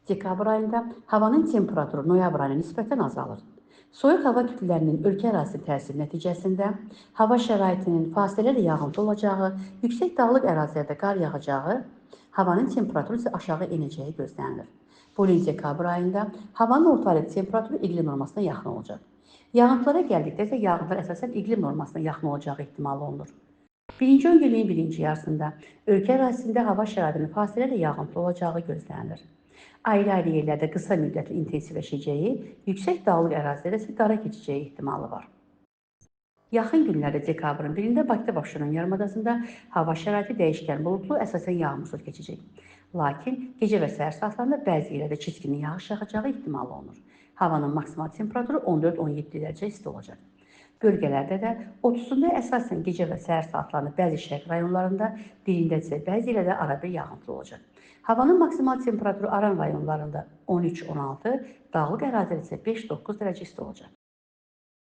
Dekabr ayında havanın temperaturu noyabr ayına nisbətən azalır. Soyuq hava kütlələrinin ölkə ərazisi təsiri nəticəsində hava şəraitinin fasiləli yağıntı olacağı, yüksək dağlıq ərazilərdə qar yağacağı, havanın temperaturu isə aşağı enəcəyi gözlənilir. Bu il dekabr ayında havanın ortalıq temperaturu iqlim normasına yaxın olacaq. Yağıntılara gəldikdə isə yağıntılar əsasən iqlim normasına yaxın olacağı ehtimal olunur. Birinci öncəliyin birinci yarısında ölkə ərazisində hava şəraitinin fasiləli yağıntı olacağı gözlənilir. Ayrı-ayrı yerlərdə qısa müddətli intensivləşəcəyi, yüksək dağlıq ərazilərdə isə qara keçəcəyi ehtimalı var. Yaxın günlərdə dekabrın 1-də Bakıda və Abşeron yarımadasında hava şəraiti dəyişkən buludlu, əsasən yağmursuz keçəcək. Lakin gecə və səhər saatlarında bəzi yerlərdə çiskinli yağış yağacağı ehtimal olunur. Havanın maksimal temperaturu 14-17 dərəcə isti olacaq. Bölgələrdə də 30-da əsasən gecə və səhər saatlarında bəzi şərq rayonlarında, birində isə bəzi yerlərdə arabir yağıntılı olacaq. Havanın maksimal temperaturu Aran rayonlarında 13-16, dağlıq ərazilərdə isə 5-9 dərəcə isti olacaq.